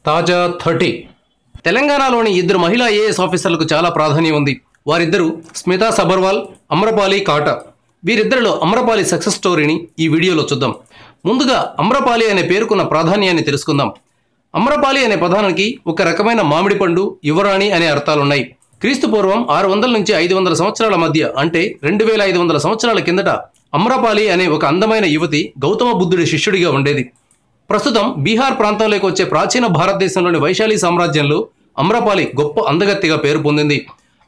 తాజా 30 తెలంగాణలోని ఇద్దరు మహిళా ఐఏఎస్ ఆఫీసర్లకు చాలా ప్రాధాన్యం ఉంది. వారిద్దరూ స్మితా సబర్వాల్, అమ్రపాలి కాటా. వీరిద్దరిలో అమ్రపాలి సక్సెస్ స్టోరీని ఈ వీడియోలో చూద్దాం. ముందుగా అమ్రపాలి అనే పేరుకున్న ప్రాధాన్యాన్ని తెలుసుకుందాం. అమ్రపాలి అనే పదానికి ఒక రకమైన మామిడి పండు, యువరాణి అనే అర్థాలున్నాయి. క్రీస్తు పూర్వం 600 నుంచి 500 సంవత్సరాల మధ్య, అంటే 2500 సంవత్సరాల కిందట అమ్రపాలి అనే ఒక అందమైన యువతి గౌతమ బుద్ధుడి శిష్యుడిగా ఉండేది. ప్రస్తుతం బీహార్ ప్రాంతంలోకి వచ్చే ప్రాచీన భారతదేశంలోని వైశాలి సామ్రాజ్యంలో అమ్రపాలి గొప్ప అందగత్తిగా పేరు పొందింది.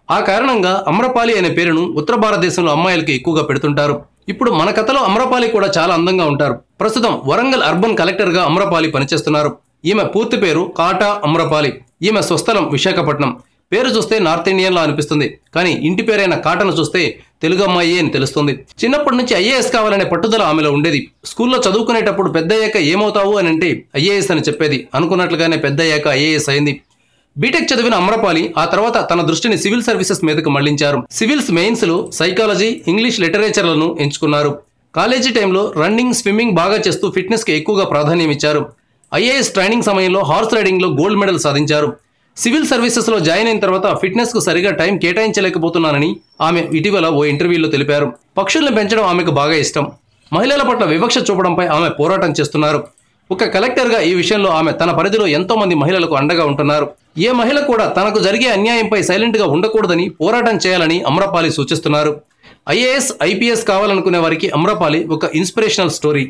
ఆ కారణంగా అమ్రపాలి అనే పేరును ఉత్తర భారతదేశంలో అమ్మాయిలకి ఎక్కువగా పెడుతుంటారు. ఇప్పుడు మన కథలో అమ్రపాలి కూడా చాలా అందంగా ఉంటారు. ప్రస్తుతం వరంగల్ అర్బన్ కలెక్టర్గా అమ్రపాలి పనిచేస్తున్నారు. ఈమె పూర్తి పేరు కాటా అమ్రపాలి. ఈమె స్వస్థలం విశాఖపట్నం. పేరు చూస్తే నార్త్ ఇండియన్లా అనిపిస్తుంది, కానీ ఇంటి పేరైన కాటను చూస్తే తెలుగు అమ్మాయి అని తెలుస్తుంది. చిన్నప్పటి నుంచి ఐఏఎస్ కావాలనే పట్టుదల ఆమెలో ఉండేది. స్కూల్లో చదువుకునేటప్పుడు పెద్దయ్యాక ఏమవుతావు అని అంటే ఐఏఎస్ అని చెప్పేది. అనుకున్నట్లుగానే పెద్దయ్యాక ఐఏఎస్ అయింది. బీటెక్ చదివిన అమ్రపాలి ఆ తర్వాత తన దృష్టిని సివిల్ సర్వీసెస్ మీదకు మళ్లించారు. సివిల్స్ మెయిన్స్లో సైకాలజీ, ఇంగ్లీష్ లిటరేచర్లను ఎంచుకున్నారు. కాలేజీ టైంలో రన్నింగ్, స్విమ్మింగ్ బాగా చేస్తూ ఫిట్నెస్కి ఎక్కువగా ప్రాధాన్యం ఇచ్చారు. ఐఏఎస్ ట్రైనింగ్ సమయంలో హార్స్ రైడింగ్లో గోల్డ్ మెడల్ సాధించారు. సివిల్ సర్వీసెస్లో జాయిన్ అయిన తర్వాత ఫిట్నెస్కు సరిగా టైం కేటాయించలేకపోతున్నానని ఆమె ఇటీవల ఓ ఇంటర్వ్యూలో తెలిపారు. పక్షుల్ని పెంచడం ఆమెకు బాగా ఇష్టం. మహిళల పట్ల వివక్ష చూపడంపై ఆమె పోరాటం చేస్తున్నారు. ఒక కలెక్టర్గా ఈ విషయంలో ఆమె తన పరిధిలో ఎంతో మంది మహిళలకు అండగా ఉంటున్నారు. ఏ మహిళ కూడా తనకు జరిగే అన్యాయంపై సైలెంట్గా ఉండకూడదని పోరాటం చేయాలని అమ్రపాలి సూచిస్తున్నారు. ఐఏఎస్, ఐపీఎస్ కావాలనుకునే వారికి అమ్రపాలి ఒక ఇన్స్పిరేషనల్ స్టోరీ.